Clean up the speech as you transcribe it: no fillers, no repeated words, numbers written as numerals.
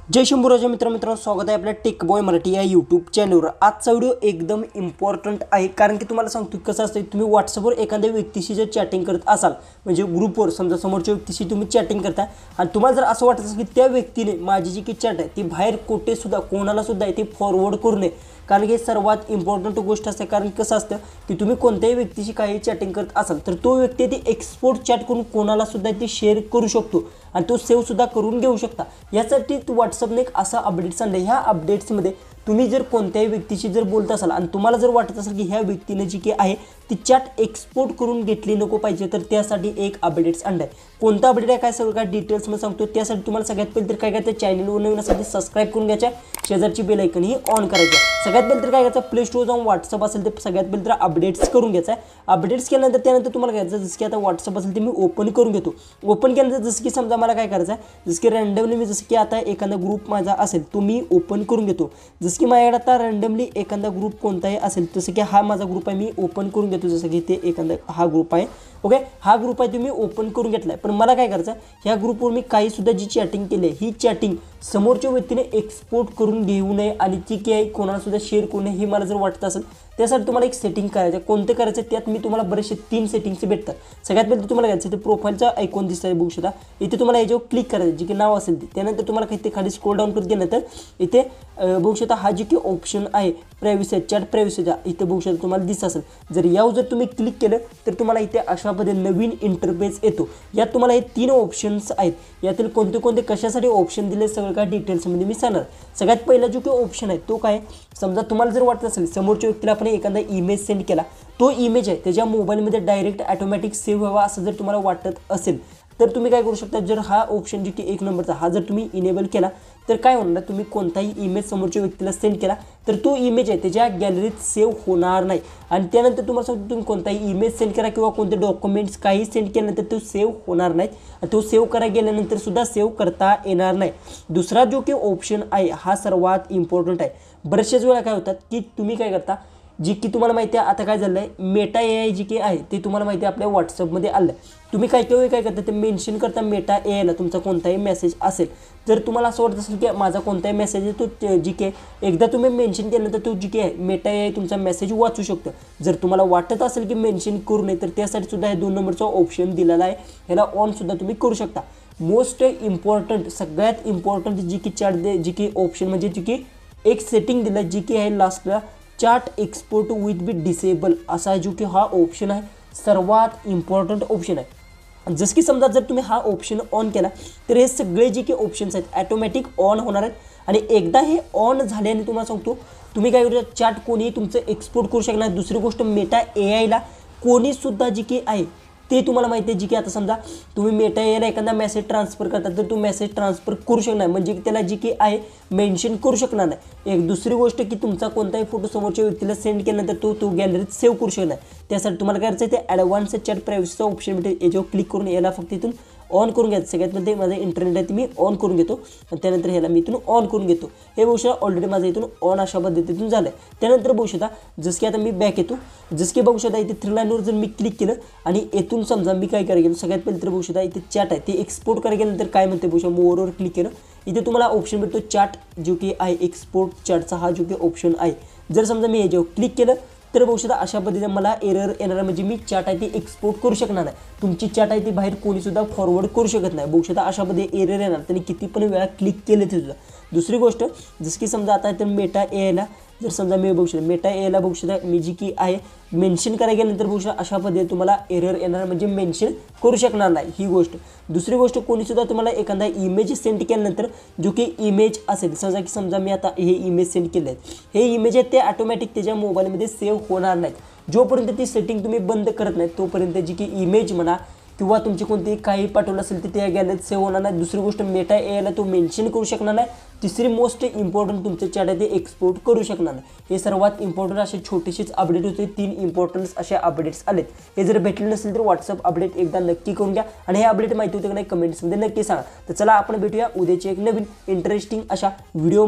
जय शंभूराजा मित्रांनो स्वागत आहे आपल्या टेक बॉय मराठी या यूट्यूब चॅनलवर। आजचा व्हिडिओ एकदम इम्पॉर्टंट आहे, कारण की तुम्हाला सांगतो कसं असतं, तुम्ही व्हॉट्सअपवर एखाद्या व्यक्तीशी जर चॅटिंग करत असाल, म्हणजे ग्रुपवर समजा समोरच्या व्यक्तीशी तुम्ही चॅटिंग करता आणि तुम्हाला जर असं वाटत असेल की त्या व्यक्तीने माझी जी की चॅट आहे ती बाहेर कोठेसुद्धा कोणाला सुद्धा ती फॉरवर्ड करू नये, कारण की सर्वात इम्पॉर्टंट गोष्ट असते। कारण कसं असतं की तुम्ही कोणत्याही व्यक्तीशी काही चॅटिंग करत असाल तर तो व्यक्ती ती एक्सपोर्ट चॅट करून कोणाला सुद्धा ती शेअर करू शकतो आणि तो सेव्ह सुद्धा करून घेऊ शकता। यासाठी व्हॉट्सअपने एक असा अपडेट्स आणलं। ह्या अपडेट्समध्ये तुम्ही जर कोणत्याही व्यक्तीशी जर बोलत असाल आणि तुम्हाला जर वाटत असेल की ह्या व्यक्तीने जी की आहे ती चॅट एक्सपोर्ट करून घेतली नको पाहिजे, तर त्यासाठी एक अपडेट्स आणलं आहे। कोणता अपडेट आहे काय सगळं काय डिटेल्समध्ये सांगतो। त्यासाठी तुम्हाला सगळ्यात पहिले तर काय करायचं, चॅनलवर नवीन असेल तर सबस्क्राईब करून घ्यायचं, शेजारची बेल आयकन ही ऑन करायचं। सगळ्यात पहिले तर काय करायचं, प्ले स्टोर जाऊन व्हॉट्सअप असेल तर सगळ्यात पहिले तर अपडेट्स करून घ्यायचं आहे। अपडेट्स केल्यानंतर त्यानंतर तुम्हाला घ्यायचं, जसं की आता व्हॉट्सअप असेल ते मी ओपन करून घेतो। ओपन केल्यानंतर जसं की समजा मला काय करायचं आहे, जसं की रँडमली मी जसं की आता एखादा ग्रुप माझा असेल तो मी ओपन करून घेतो। जसं की माझ्याकडे आता रँडमली एखादा ग्रुप कोणताही असेल, जसं की हा माझा ग्रुप आहे मी ओपन करून घेतो। जसं की ते एखादा हा ग्रुप आहे, ओके, हा ग्रुप आहे तुम्ही ओपन करून घेतलाय। पण मला काय करायचं, ह्या ग्रुपवर मी काही सुद्धा जी चॅटिंग केली आहे ही चॅटिंग समोरच्या व्यक्तीने एक्सपोर्ट करून घेऊ नये आणि ती की आहे कोणाला सुद्धा शेअर करू नये, ही मला जर वाटत असेल त्यासाठी तुम्हाला एक सेटिंग करायचं। कोणते करायचं त्यात मी तुम्हाला बरेचसे 3 सेटिंग्स भेटतात। सगळ्यात पहिले तुम्हाला घ्यायचं ते प्रोफाईलचा आयकॉन दिसतंय बघू शकता, इथे तुम्हाला याच्यावर क्लिक करायचं जे की नाव असेल ते। त्यानंतर तुम्हाला काही ते खाली स्क्रोल डाऊन करत गेल्यानंतर इथे बघू शकता हा जी की ऑप्शन आहे प्रायव्हसी चॅट प्रायव्हसीचा, इथे बघू शकता तुम्हाला दिसत असेल। जर यावर जर तुम्ही क्लिक केलं तर तुम्हाला इथे अशा पद्धतीने नवीन इंटरफेस येतो। यात तुम्हाला हे 3 ऑप्शन्स आहेत, यातील कोणते कोणते कशासाठी ऑप्शन दिले सगळं काय डिटेल्समध्ये मी सांगणार। सगळ्यात पहिला जो की ऑप्शन आहे तो काय, समजा तुम्हाला जर वाटत असेल समोरच्या व्यक्तीला आपण एखादा इमेज सेंड केला, तो इमेज आहे त्याच्या मोबाईलमध्ये डायरेक्ट ऑटोमॅटिक सेव्ह व्हावा असं जर तुम्हाला वाटत असेल तर तुम्ही काय करू शकता, जर हा ऑप्शन जो की 1 नंबरचा हा जर तुम्ही इनेबल केला तर काय होणार, तुम्ही कोणताही इमेज समोरच्या व्यक्तीला सेंड केला तर तो इमेज आहे त्याच्या गॅलरीत सेव्ह होणार नाही। आणि त्यानंतर तुम्हाला सांगतो तुम्ही कोणताही इमेज सेंड करा किंवा कोणते डॉक्युमेंट्स काही सेंड केल्यानंतर तो सेव्ह होणार नाही, तो सेव्ह करायला गेल्यानंतर सुद्धा सेव्ह करता येणार नाही। दुसरा जो की ऑप्शन आहे हा सर्वात इम्पॉर्टंट आहे। बरेचशाच वेळा काय होतात की तुम्ही काय करता, जी की तुम्हाला माहिती आहे आता काय झालं आहे, मेटा AI जी की आहे ते तुम्हाला माहिती आहे आपल्या व्हॉट्सअपमध्ये आलं आहे। तुम्ही काय करता ते मेन्शन करता मेटा AIला तुमचा कोणताही मेसेज असेल, जर तुम्हाला असं वाटत असेल की माझा कोणताही मेसेज आहे तो जी की एकदा तुम्ही मेन्शन केल्यानंतर तो जी की आहे मेटा AI तुमचा मेसेज वाचू शकतो। जर तुम्हाला वाटत असेल की मेन्शन करू नये तर त्यासाठी सुद्धा हे 2 नंबरचा ऑप्शन दिलेला आहे, ह्याला ऑन सुद्धा तुम्ही करू शकता। मोस्ट इम्पॉर्टंट सगळ्यात इम्पॉर्टंट जी की चॅट जी की ऑप्शन म्हणजे जी की एक सेटिंग दिलं जी की आहे लास्टला, chat export with be disable असा जो की हा ऑप्शन आहे सर्वात इम्पॉर्टंट ऑप्शन आहे। जसं की समजा जर तुम्ही हा ऑप्शन ऑन केला तर हे सगळे जे की ऑप्शन्स आहेत ॲटोमॅटिक ऑन होणार आहेत आणि एकदा हे ऑन झाल्याने तुम्हाला सांगतो तुम्ही काय करू, चॅट कोणीही तुमचं एक्सपोर्ट करू शकणार। दुसरी गोष्ट मेटा AIला कोणीसुद्धा जी की आहे ते तुम्हाला माहिती आहे, जी की आता समजा तुम्ही मेटा AIला एखादा मेसेज ट्रान्सफर करता तर तो मेसेज ट्रान्सफर करू शकणार, म्हणजे त्याला जी की आहे मेन्शन करू शकणार नाही। एक दुसरी गोष्ट की तुमचा कोणताही फोटो समोरच्या व्यक्तीला सेंड केल्यानंतर तो गॅलरीत सेव्ह करू शकणार। त्यासाठी तुम्हाला काय करायचं, ते ॲडव्हान्स चॅट प्रायव्हसीचा ऑप्शन भेटेल, याच्यावर क्लिक करून याला फक्त इथून ऑन करून घ्यायचं। सगळ्यात मध्ये माझं इंटरनेट आहे ते मी ऑन करून घेतो आणि त्यानंतर ह्याला मी इथून ऑन करून घेतो। हे बघू शकता ऑलरेडी माझं इथून ऑन अशा पद्धतीतून झालं आहे। त्यानंतर बघू शकता जसं की आता मी बॅक येतो, जसं की बघू शकता इथे 3 लाईनवर जर मी क्लिक केलं आणि येथून समजा मी काय करायला गेलो, सगळ्यात पहिले तर बघू शकता इथे चॅट आहे ते एक्सपोर्ट करायला गेल्यानंतर काय म्हणते बघू शकता, मोरवर क्लिक केलं, इथे तुम्हाला ऑप्शन भेटतो चॅट जो की आहे एक्सपोर्ट चॅटचा हा जो की ऑप्शन आहे। जर समजा मी याच्यावर क्लिक केलं तर बघू शकता अशा पद्धतीने मला एरर येणार, म्हणजे मी चॅट आहे ती एक्सपोर्ट करू शकणार नाही, तुमची चॅट आहे ती बाहेर कोणीसुद्धा फॉरवर्ड करू शकत नाही। बघू शकता अशा पद्धतीने एरर येणार, त्यांनी किती पण वेळा क्लिक केले ते सुद्धा। दुसरी गोष्ट जसं की समजा आता तर मेटा AIला जर समजा मी बघू शकता मेटा AIला बघू शकता मी जी की आहे मेन्शन करायला गेल्यानंतर बघू शकता अशा पद्धतीने तुम्हाला एरर येणार, म्हणजे मेन्शन करू शकणार नाही ही गोष्ट। दुसरी गोष्ट कोणीसुद्धा तुम्हाला एखादा इमेज सेंड केल्यानंतर जो की इमेज असेल, समजा मी आता हे इमेज सेंड केले आहेत, हे इमेज आहे ते ऑटोमॅटिक त्याच्या मोबाईलमध्ये सेव्ह होणार नाहीत। जोपर्यंत ती सेटिंग तुम्ही बंद करत नाही तोपर्यंत जी की इमेज म्हणा किंवा तुमची कोणती काही पाठवलं असेल तर त्या गॅलरीत सेव्ह होणार नाही। दुसरी गोष्ट मेटा AIला तो मेन्शन करू शकणार नाही। तिसरी मोस्ट इम्पॉर्टंट तुमचं चॅट आहे ते एक्सपोर्ट करू शकणार नाही। हे सर्वात इम्पॉर्टंट असे छोटेसेच अपडेट होते, 3 इम्पॉर्टंट असे अपडेट्स आलेत। हे जर भेटले नसेल तर व्हॉट्सअप अपडेट एकदा नक्की करून घ्या आणि हे अपडेट माहिती होते की नाही कमेंट्समध्ये नक्की सांगा। तर चला आपण भेटूया उद्याची एक नवीन इंटरेस्टिंग अशा व्हिडिओ।